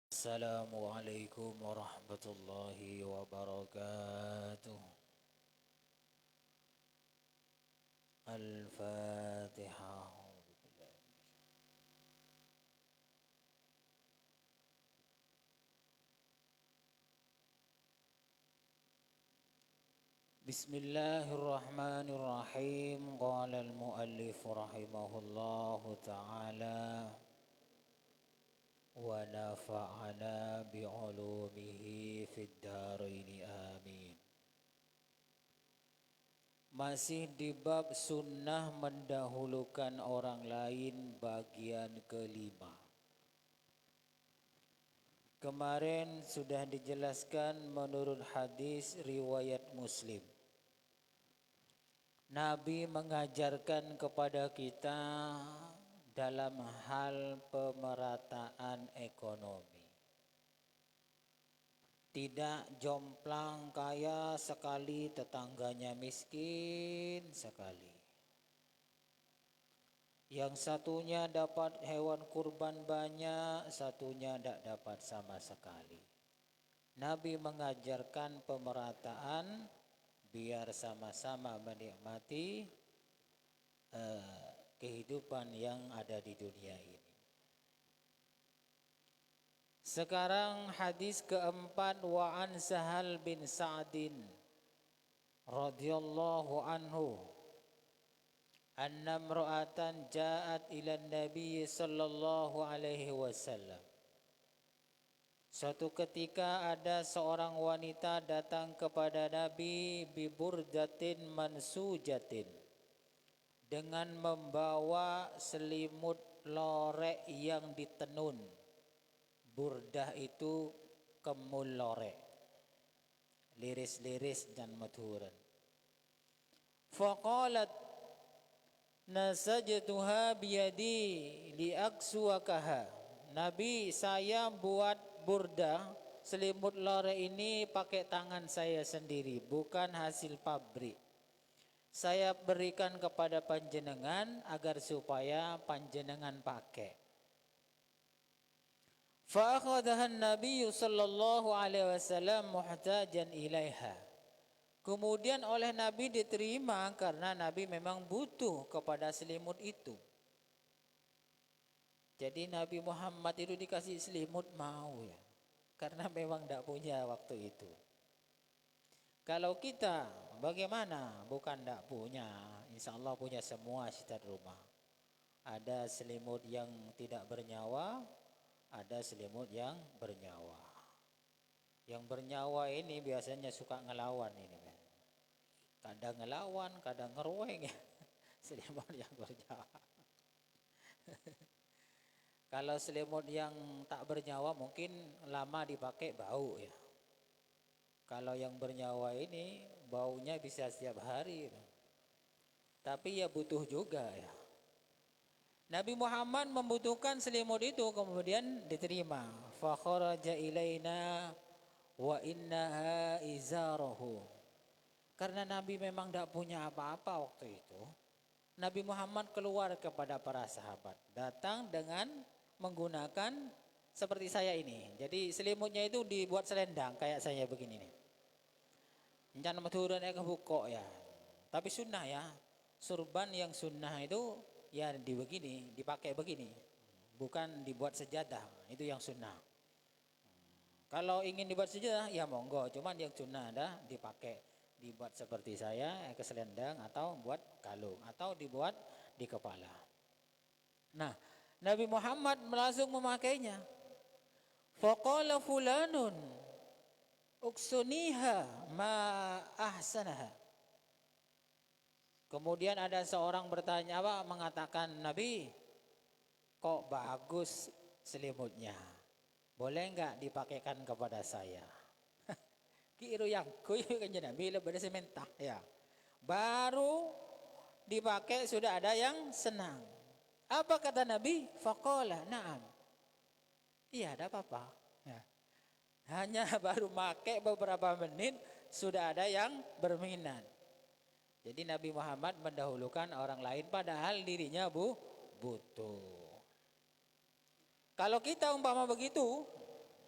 Assalamualaikum warahmatullahi wabarakatuh. Al-Fatihah. Bismillahirrahmanirrahim. Qala al-muallif rahimahullahu ta'ala wa nafa'ana bi'ulumihi fid dharaini amin. Masih di bab sunnah mendahulukan orang lain bagian kelima. Kemarin sudah dijelaskan menurut hadis riwayat Muslim. Nabi mengajarkan kepada kita dalam hal pemerataan ekonomi. Tidak jomplang kaya sekali, tetangganya miskin sekali. Yang satunya dapat hewan kurban banyak, satunya tidak dapat sama sekali. Nabi mengajarkan pemerataan biar sama-sama menikmati kehidupan yang ada di dunia ini. Sekarang hadis keempat, wa an Sahal bin Sa'din radhiyallahu anhu anna imra'atan ja'at ila Nabi sallallahu alaihi wasallam. Suatu ketika ada seorang wanita datang kepada Nabi biburdatin mansujatin, dengan membawa selimut lorek yang ditenun. Burdah itu kemul lorek, liris-liris dan madhuran. Faqalat nasajtuha biyadi liaksuakaha. Nabi, saya buat burdah selimut lorek ini pakai tangan saya sendiri, bukan hasil pabrik. Saya berikan kepada panjenengan agar supaya panjenengan pakai. Fa akhadhaha an-nabiy sallallahu alaihi wasallam muhtajan ilaiha. Kemudian oleh Nabi diterima karena Nabi memang butuh kepada selimut itu. Jadi Nabi Muhammad itu dikasih selimut mau ya. Karena memang tidak punya waktu itu. Kalau kita bagaimana? Bukan tidak punya. Insya Allah punya semua sekitar rumah. Ada selimut yang tidak bernyawa, ada selimut yang bernyawa. Yang bernyawa ini biasanya suka ngelawan ini. Kadang ngelawan, kadang ngerueng ya. Selimut yang bernyawa. Kalau selimut yang tak bernyawa mungkin lama dipakai bau ya. Kalau yang bernyawa ini baunya bisa setiap hari. Tapi ya butuh juga ya. Nabi Muhammad membutuhkan selimut itu, kemudian diterima. Fa kharaja ilaina wa innaha izarahu. Karena Nabi memang tidak punya apa-apa waktu itu. Nabi Muhammad keluar kepada para sahabat, datang dengan menggunakan seperti saya ini. Jadi selimutnya itu dibuat selendang kayak saya begini nih. Jangan maturun kebuka ya. Tapi sunnah ya. Surban yang sunnah itu ya dipakai begini. Bukan dibuat sejadah, itu yang sunnah. Kalau ingin dibuat sejadah ya monggo, cuman yang sunnah ada dipakai. Dibuat seperti saya ke selendang atau buat kalung atau dibuat di kepala. Nah, Nabi Muhammad langsung memakainya. Faqala fulanun uksuniha ma ahsanaha. Kemudian ada seorang bertanya mengatakan, Nabi, kok bagus selimutnya, boleh enggak dipakaikan kepada saya? Kiro yang kuy kanjeng Nabi lebih sementah ya. Baru dipakai sudah ada yang senang. Apa kata Nabi? Faqala na'am. Iya, ada apa-apa. Ya. Hanya baru pakai beberapa menit sudah ada yang berminat. Jadi Nabi Muhammad mendahulukan orang lain padahal dirinya butuh. Kalau kita umpama begitu,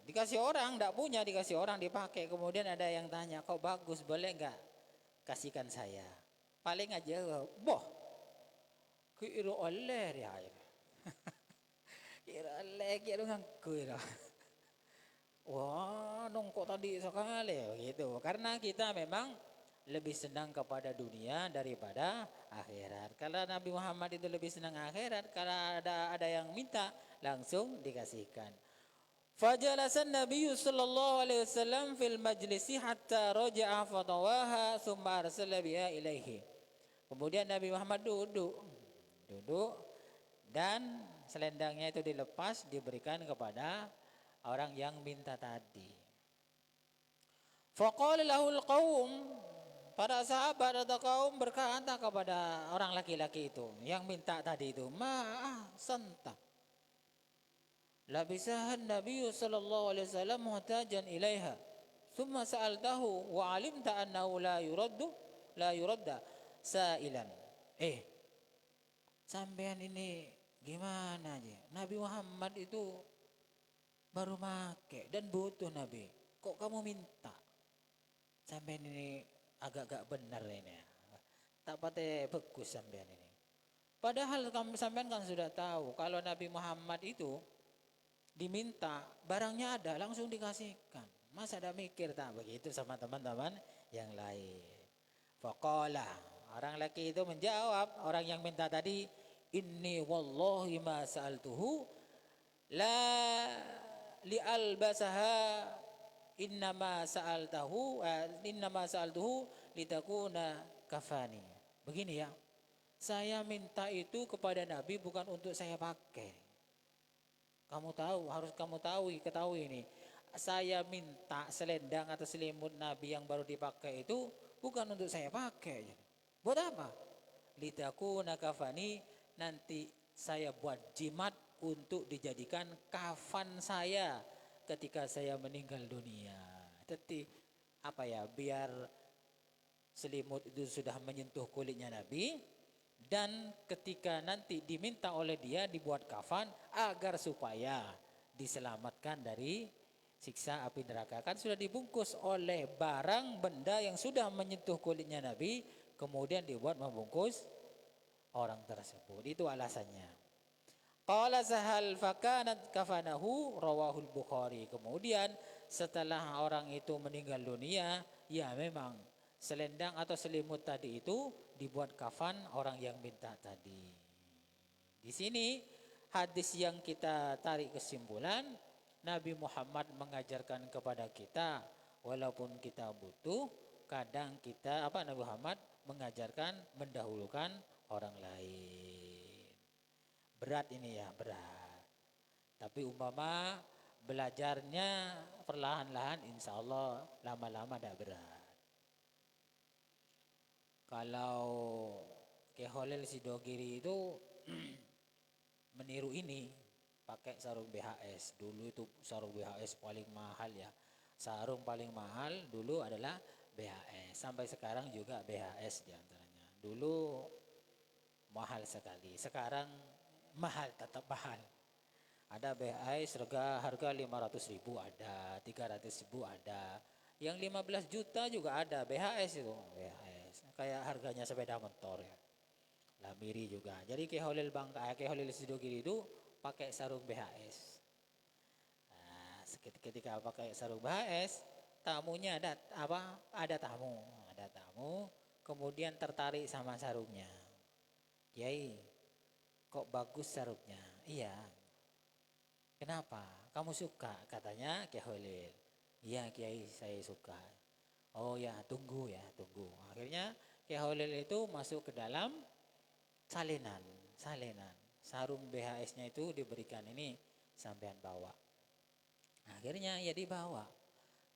Dikasih orang, tidak punya, dikasih orang dipakai. Kemudian ada yang tanya, kok bagus, boleh nggak kasihkan saya? Paling aja, boh, kira oleh ya. Kira oleh, kira ngaku ya. Wah, dong kok tadi sekali begitu. Karena kita memang lebih senang kepada dunia daripada akhirat. Kalau Nabi Muhammad itu lebih senang akhirat, kalau ada yang minta langsung dikasihkan. Fajalasan Nabi sallallahu alaihi wasallam fil majlisi hatta raja'a fatawaha thumma arsala biha ilaihi. Kemudian Nabi Muhammad duduk dan selendangnya itu dilepas diberikan kepada orang yang minta tadi. Faqala lahul qaum, para sahabat atau kaum berkata kepada orang laki-laki itu yang minta tadi itu, "Ma santa." Labisahan Nabi sallallahu alaihi wasallam muhtajan ilaiha. Thumma sa'altahu wa 'alimta annahu la yuradda sa'ilan. Sampean ini gimana aja? Nabi Muhammad itu baru make dan butuh Nabi. Kok kamu minta? Sampean ini agak-agak benar ini. Tak patah bagus sampean ini. Padahal sampean kan sudah tahu kalau Nabi Muhammad itu diminta barangnya ada langsung dikasihkan. Masa ada mikir tak begitu sama teman-teman yang lain. Faqala, orang laki itu menjawab, orang yang minta tadi, inni wallahi ma sa'altuhu la li'albasaha innama sa'altuhu litakuna kafani. Begini ya, saya minta itu kepada Nabi bukan untuk saya pakai. Kamu tahu, harus kamu ketahui ini. Saya minta selendang atau selimut Nabi yang baru dipakai itu bukan untuk saya pakai. Buat apa? Litakuna kafani, nanti saya buat jimat untuk dijadikan kafan saya ketika saya meninggal dunia. Jadi apa ya, biar selimut itu sudah menyentuh kulitnya Nabi, dan ketika nanti diminta oleh dia dibuat kafan agar supaya diselamatkan dari siksa api neraka. Kan sudah dibungkus oleh barang benda yang sudah menyentuh kulitnya Nabi, kemudian dibuat membungkus orang tersebut. Itu alasannya. Qala Sahal fakanat kafanahu rawahul Bukhari. Kemudian setelah orang itu meninggal dunia, ya memang selendang atau selimut tadi itu dibuat kafan orang yang minta tadi. Di sini hadis yang kita tarik kesimpulan, Nabi Muhammad mengajarkan kepada kita walaupun kita butuh, kadang kita Nabi Muhammad mengajarkan mendahulukan orang lain. Berat ini ya, berat. Tapi umpama belajarnya perlahan-lahan, insya Allah lama-lama tidak berat. Kalau Kiai Khalil Sidogiri itu meniru ini, pakai sarung BHS. Dulu itu sarung BHS paling mahal ya. Sarung paling mahal dulu adalah BHS. Sampai sekarang juga BHS diantaranya. Dulu mahal sekali. Sekarang mahal, tetap mahal. Ada BHS harga 500.000 ada, 300.000 ada. Yang 15 juta juga ada BHS itu. BHS. Kayak harganya sepeda motor ya. Lamiri juga. Jadi Kiai Khalil Sidogiri itu pakai sarung BHS. Nah, ketika pakai sarung BHS, tamunya ada tamu, kemudian tertarik sama sarungnya. Kiai, kok bagus sarungnya? Iya. Kenapa? Kamu suka? Katanya Kiai Khalil. Iya Kiai, saya suka. Oh ya, tunggu. Akhirnya Kiai Khalil itu masuk ke dalam salinan. Sarung BHS-nya itu diberikan, ini sampean bawa. Akhirnya ya dibawa.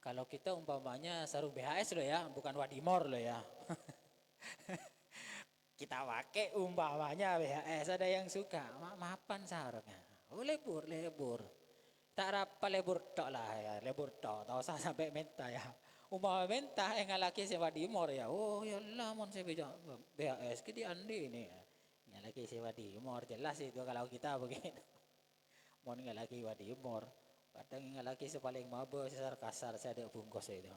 Kalau kita umpamanya sarung BHS loh ya, bukan Wadimor loh ya. Kita pakai umpamanya BHS, ada yang suka, mapan sarungnya. Oh lebur. Tak rapa lebur tok lah ya, lebur tok. Tak usah sampai menta ya. Umpama menta yang laki sewa Wadimor ya. Oh ya lah mon saya BHS kita andi ini. Yang laki sewa Wadimor jelas itu kalau kita begitu. Mon nggak lagi Wadimor. Kadang yang laki sepaling maba secara kasar saya ada bungkus itu.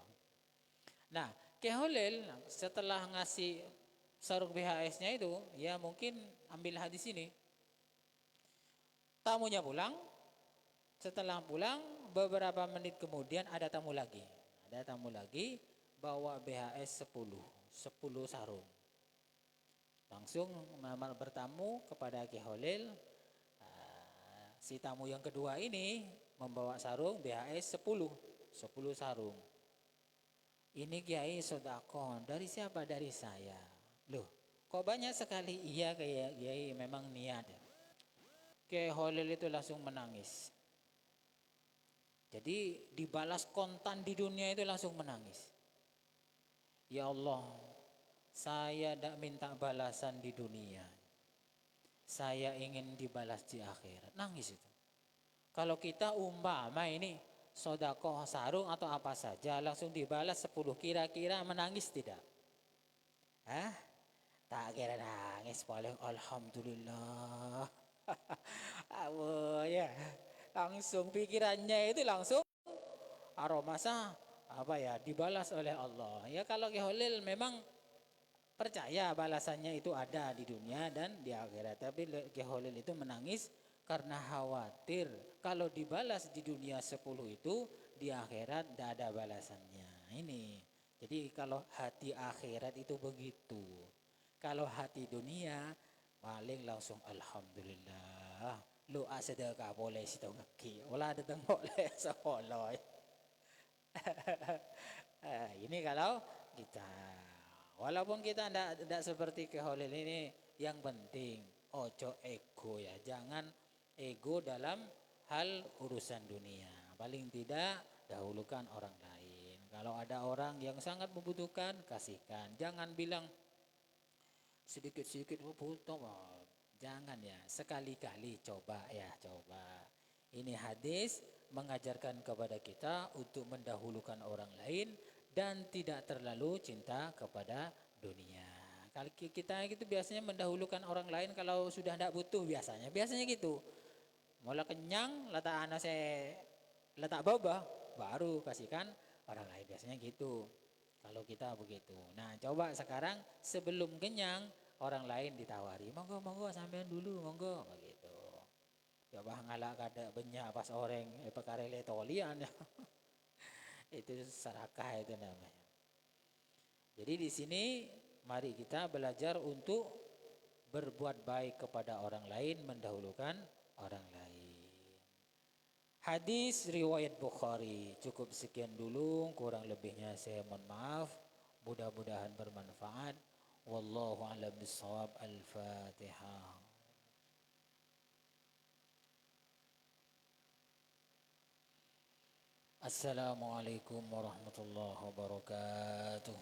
Nah, Keholil setelah ngasih sarung BHS-nya itu, ya mungkin ambil hadis ini. Tamunya pulang, setelah pulang beberapa menit kemudian ada tamu lagi. Ada tamu lagi bawa BHS 10 sarung. Langsung bertamu kepada Ki Holil. Si tamu yang kedua ini membawa sarung BHS 10 sarung. Ini Kiai sodako, dari siapa? Dari saya. Loh, kok banyak sekali? Iya Kiai, memang niat. Kiai Holil itu langsung menangis. Jadi dibalas kontan di dunia itu langsung menangis. Ya Allah, saya tidak minta balasan di dunia. Saya ingin dibalas di akhirat. Nangis itu. Kalau kita umpama ini sodako sarung atau apa saja langsung dibalas 10, kira-kira menangis tidak? Hah? Tak kira nangis, paling alhamdulillah. Ya, langsung pikirannya itu langsung aromasa apa ya, dibalas oleh Allah. Ya kalau Ki Holil memang percaya balasannya itu ada di dunia dan di akhirat, tapi Ki Holil itu menangis karena khawatir kalau dibalas di dunia 10 itu di akhirat tidak ada balasannya. Ini. Jadi kalau hati akhirat itu begitu. Kalau hati dunia paling langsung alhamdulillah. Lu sedekah boleh situ ngeki. Olah ada tengok le sekoloi. Ini kalau kita, walaupun kita tidak seperti Ki Holil ini, yang penting ojo ego ya, jangan ego dalam hal urusan dunia. Paling tidak dahulukan orang lain. Kalau ada orang yang sangat membutuhkan, kasihkan. Jangan bilang sedikit-sedikit butuh. Jangan ya, sekali-kali coba ya, coba. Ini hadis mengajarkan kepada kita untuk mendahulukan orang lain dan tidak terlalu cinta kepada dunia. Kalau kita gitu biasanya mendahulukan orang lain kalau sudah tidak butuh biasanya gitu. Mulai kenyang, letak anak saya letak bawah, baru kasihkan orang lain, biasanya gitu. Kalau kita begitu. Nah, coba sekarang sebelum kenyang orang lain ditawari, monggo sampean dulu, monggo begitu. Coba ngalak kada banyak pas orang perkara letolian ya. Itu serakah itu namanya. Jadi di sini mari kita belajar untuk berbuat baik kepada orang lain, mendahulukan orang lain. Hadis riwayat Bukhari. Cukup sekian dulu, kurang lebihnya saya mohon maaf. Mudah-mudahan bermanfaat. Wallahu a'lam bishawab. Al-Fatihah. Assalamualaikum warahmatullahi wabarakatuh.